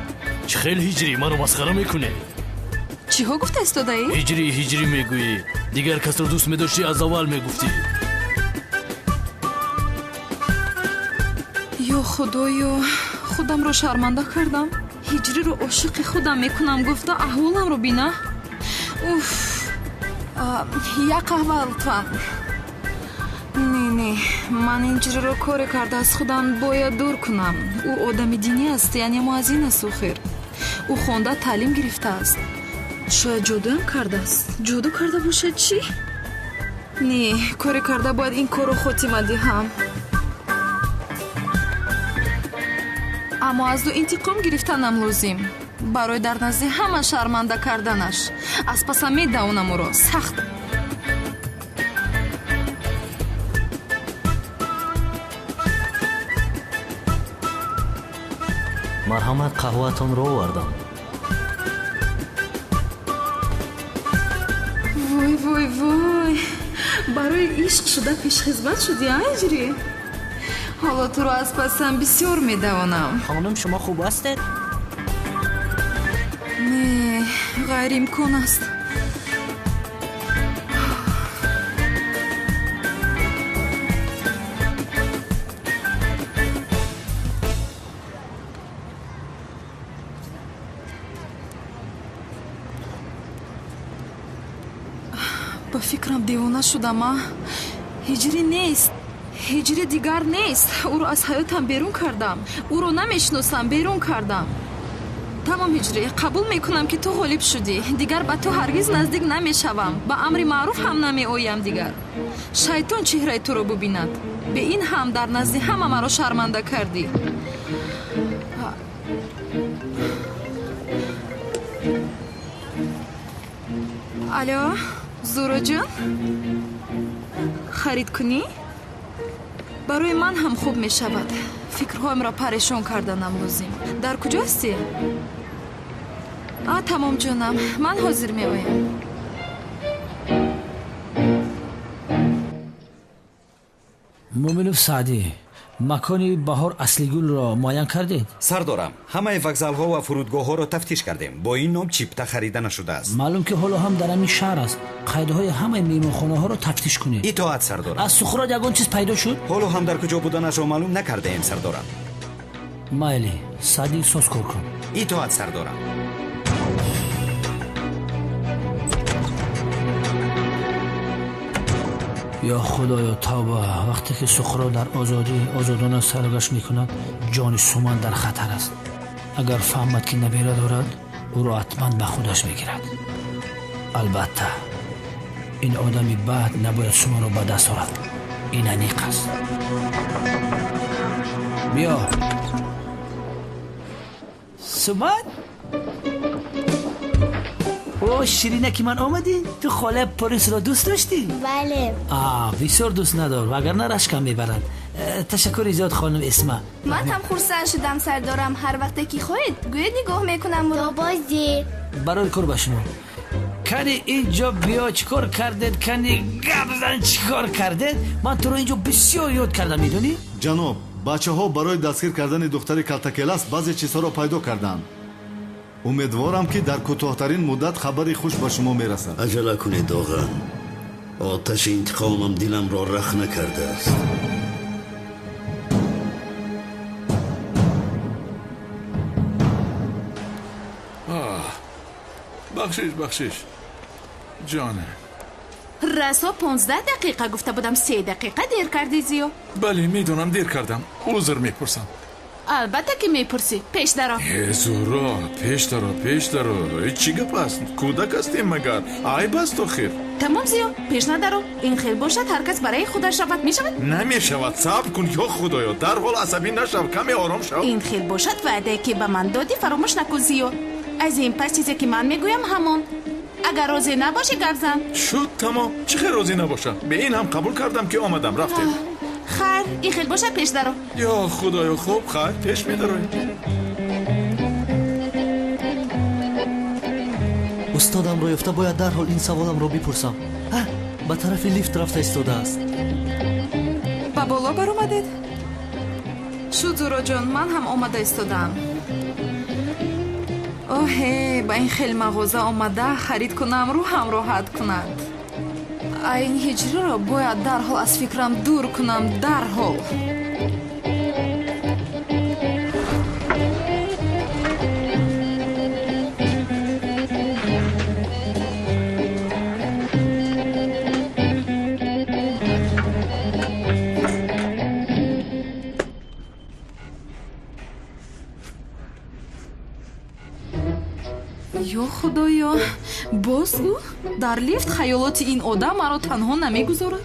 чӣ хел ҳиҷрӣ, маро масхара мекунӣ? чиҳо гуфта истодаӣ? ҳиҷрӣ мегӯӣ. дигар касро дӯст медоштӣ, аз аввал мегуфтӣ. ё худоё, худамро шарманда кардам. ҳиҷриро ошиқи худам мекунам гуфта аҳволамро бина. уф, як қаҳва лутфан. не ман ин чизро коре карда аз худам бояд дур кунам. ӯ одами динӣ аст, яъне муаззин аст. охир ӯ хонда таълим гирифтааст. шояд ҷодуам кардааст. ҷоду карда бошад чӣ? не коре карда бояд ин корро хотима диҳам. аммо аз ӯ интиқом гирифтанам лозим барои дар назди ҳама шарманда карданаш. аз пасам медавонам ӯро сахт. марҳамат, қаҳваатонро овардам. вой барои ишқ шуда пешхизмат шудӣ аҷри? ҳоло туро аз пасам бисёр медавонам. хонум шумо хуб ҳастед? не ғайриимкон аст. ба фикрам девона шудам. ҳиҷрӣ нест. ҳиҷри дигар нест. ӯро аз ҳаётам берун кардам. ӯро намешиносам, берун кардам. тамом ҳиҷрӣ, қабул мекунам ки ту ғолиб шудӣ. дигар ба ту ҳаргиз наздик намешавам. ба амри маъруф ҳам намеоям дигар. шайтон чеҳраи туро бубинад. бе ин ҳам дар назди ҳама маро шарманда кардӣ. алё, зӯроҷон, харид кунӣ? барои ман ҳам хуб мешавад. фикрҳоямро парешон карданам лозим. дар куҷо ҳастӣ? тамом ҷонам, ман ҳозир меоям. муъминов саъдӣ, макони баҳор аслигулро муайян кардед? сардорам, ҳамаи вокзалҳо ва фурудгоҳҳоро тафтиш кардем. бо ин ном чипта харида нашудааст. маълум ки ҳоло ҳам дар ҳамин шаҳр аст. қайдҳои ҳамаи меҳмонхонаҳоро тафтиш кунед. итоат сардорам. аз сухрот ягон чиз пайдо шуд? ҳоло ҳам дар куҷо буданашро маълум накардаем сардорам. майли, саъдӣ соз кор кун. итоат сардорам. ё худоё тавба, вақте ки сухро дар озодӣ озодона саргашт мекунад, ҷони суман дар хатар аст. агар фаҳмад ки набера дорад, ӯро ҳатман ба худаш мегирад. албатта ин одами бад набояд суманро ба даст орад. ин аниқ аст. биё суман. о ширинаки ман омадӣ? ту холаи полисро дӯст доштӣ? бале. бисёр дӯст надор, вагарна рашкам мебаранд. ташаккури зиёд хонум Эсма. ман ҳам хурсанд шудам сардорам. ҳар вақте ки хоҳед гӯед нигоҳ мекунам. то бозӣ. барои кор ба шумо. кани инҷо биё чӣ кор кардед, кани гап зан чӣ кор кардед. ман туро инҷо бисёр ёд кардам, медонӣ? ҷаноб, бачаҳо барои дастгир кардани духтари калтакелас баъзе чизҳоро пайдо карданд. умедворам ки дар кӯтоҳтарин муддат хабари хуш ба шумо мерасад. аҷала кунед оған. оташи интиқомам диламро рах накардааст. бахшиш ҷонам. расо 15 дақиқа гуфта будам. 3 дақиқа дер кардӣ зиё. бале медонам дер кардам. узр мепурсам. албатта ки мепурсӣ. пеш даро. зӯро, пеш даро. чӣ гап аст? кӯдак ҳастем магар? айб аст охир. тамом зиё, пеш надаро. ин хел бошад ҳар кас барои худаш рафат мешавад? намешавад. сабр кун ё худоё. дарҳол асабӣ нашав, каме ором шав. ин хел бошад ваъдае ки ба ман додӣ фаромӯш накун зиё. аз ин пас чизе ки ман мегӯям ҳамон. агар розӣ набошӣ гап зан. шуд тамом. чӣ хел розӣ набошам? бе ин ҳам қабул кардам ки омадам рафтем. хайр, ин хел бошад пеш даро. ё худоё, хуб хайр, пеш медароем. устодамро ёфта бояд дарҳол ин саволамро бипурсам. ба тарафи лифт рафта истодааст. ба боло баромадед? шуд зӯроҷон, ман ҳам омада истодаам. оҳе, ба ин хел мағоза омада харид кунам, рӯҳам роҳат кунад. ин ҳиҷриро бояд дарҳол аз фикрам дур кунам, дарҳол. боз ӯ дар лифт хаёлоти ин одам маро танҳо намегузорад.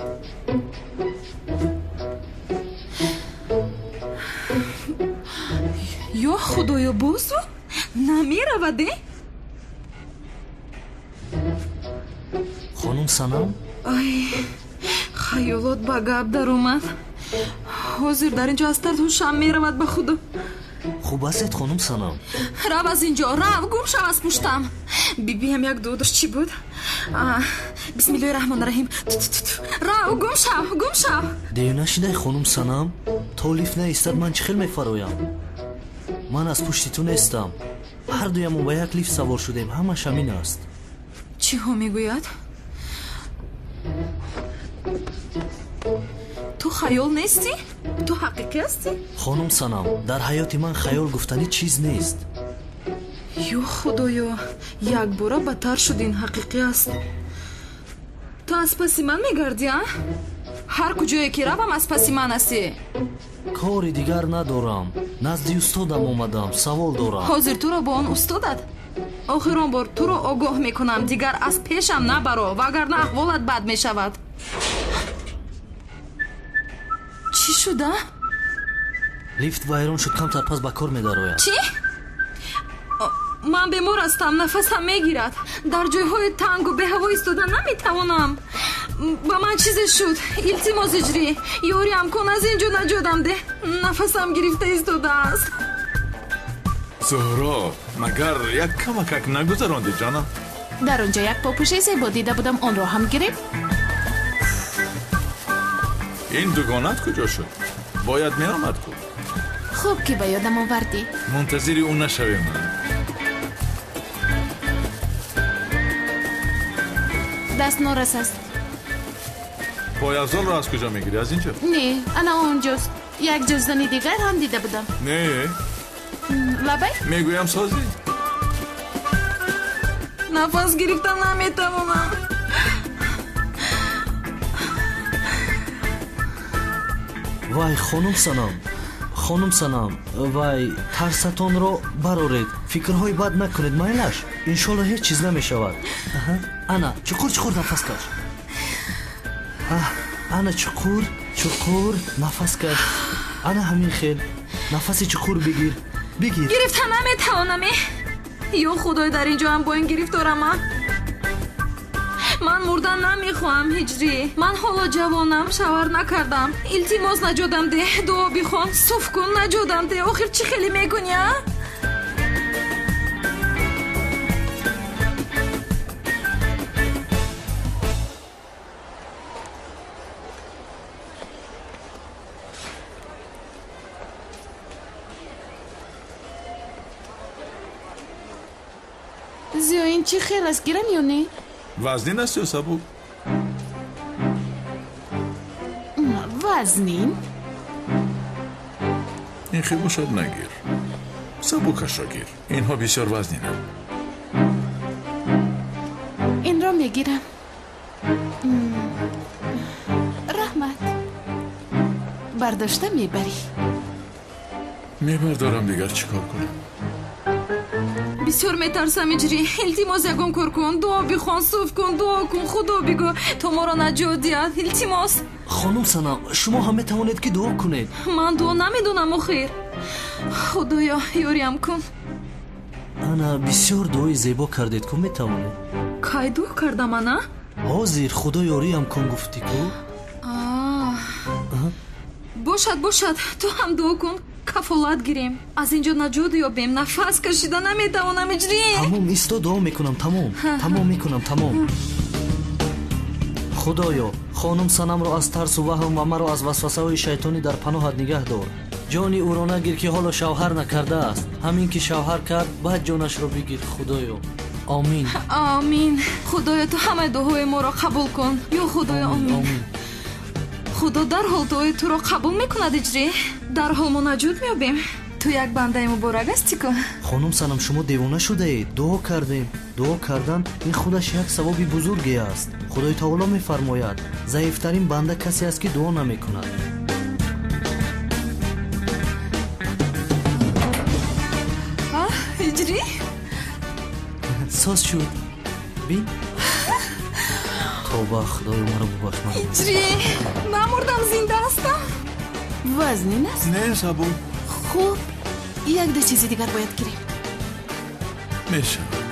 ё худоё, боз ӯ намераваде? хонум Санам, ай, хаёлот ба гап даромад. ҳозир дар инҷо аз тарс ҳушам меравад. ба худо хуб ҳастед хонум Санам? рав аз инҷо, рав, гум шав аз пуштам. бибиам як додаш чӣ буд? бисмиллоҳи раҳмони раҳим. Рав, гум шав. дев нашидай хонум Санам? то лифт наистад ман чӣ хел мефароям? ман аз пушти ту нестам. ҳардуямон ба як лифт савор шудем. ҳамаш ҳамин аст. чиҳо мегӯяд? ту хаёл нестӣ? ту ҳақиқӣ ҳастӣ? хонум Санам, дар ҳаёти ман хаёл гуфтани чиз нест. ё худоё, як бора бадтар шуд. ин ҳақиқӣ аст. ту аз паси ман мегардӣ? ҳар куҷое ки равам аз паси ман ҳастӣ? кори дигар надорам. назди устодам омадам. савол дорам. ҳозир туро бо он устодат? охирон бор туро огоҳ мекунам, дигар аз пешам набаро, вагарна аҳволат бад мешавад. чӣ шуда? лифт вайрон шуд, камтар пас ба кор медарояд. чӣ? ман бемор ҳастам, нафасам мегирад. дар ҷойҳои тангу беҳаво истода наметавонам. ба ман чизе шуд. илтимос иҷрӣ, ёриам кун, аз ин ҷо наҷодам деҳ. нафасам гирифта истодааст. зӯҳро, магар як камакак нагузаронди ҷаноб? дар он ҷо як попӯшаи зебо дида будам, онро ҳам гирифт. ин дугонат куҷо шуд? бояд меомад ку. хуб ки ба ёдам овардӣ. мунтазири ӯ нашавем. даст норас аст. пояфзолро аз куҷо мегирӣ? аз ин ҷо? не, ана онҷост. як ҷоздани дигар ҳам дида будам. не, лабай мегӯям созӣ. нафас гирифта наметавонам. вай хонум Санам, вай тарсатонро бароред. фикрҳои бад накунед майлаш. иншолло ҳеҷ чиз намешавад. ана чуқур нафас каш. ана чуқур нафас каш. ана ҳамин хел нафаси чуқур бигир. гирифта наметавонам. ё худоё, дар ин ҷо ҳам бо ин гирифторам. ман мурдан намехоҳам ҳиҷрӣ. ман ҳоло ҷавонам, шавар накардам. илтимос наҷодам деҳ, дуо бихон, суф кун, наҷодам деҳ. охир чӣ хеле мекунӣ? зиё, ин чӣ хел аст? гирам ё не? вазнин аст ё сабук? вазнин? ин хел бошад нагир. сабукашро гир. инҳо бисёр вазнинанд. инро мегирам. раҳмат. бардошта мебарӣ? мебардорам, дигар чӣ кор кунам? бисёр метарсам иҷрӣ. илтимос ягон кор кун, дуо бихон, суф кун, дуо кун, худо бигӯ то моро наҷот диҳад. илтимос. хонум Санам, шумо ҳам метавонед ки дуо кунед. ман дуо намедонам охир. худоё, ёриам кун. ана бисёр дуои зебо кардед ку, метавонед. кай дуо кардам ана? ҳозир худо ёриам кун гуфтӣ ку. бошад, ту ҳам дуо кун, кафолат гирем, аз ин ҷо наҷот ёбем. нафас кашида наметавонам иҷрӣ. тамом, исто дуо мекунам. тамом мекунам. худоё, хонум Санамро аз тарсу ваҳм ва маро аз васвасаҳои шайтонӣ дар паноҳат нигаҳ дор. ҷони ӯро нагир ки ҳоло шавҳар накардааст. ҳамин ки шавҳар кард, баъд ҷонашро бигир. худоё, амин. худоё, ту ҳамаи дуоҳои моро қабул кун. ё худоё, амин. худо дарҳол дуои туро қабул мекунад иҷрӣ. дарҳол мо наҷот меёбем. ту як бандаи муборак ҳастӣ ку. хонум Санам, шумо девона шудаед. дуо кардем. дуо кардан ин худаш як савоби бузурге аст. худои таоло мефармояд, заифтарин банда касе аст ки дуо намекунад. иҷрӣ соз шуд. бин тоба худои маро бубахш ман ҳиҷри намурдам зинда ҳастам. вазнин аст? не сабук хуб як да чизи дигар бояд гирем. мешавад.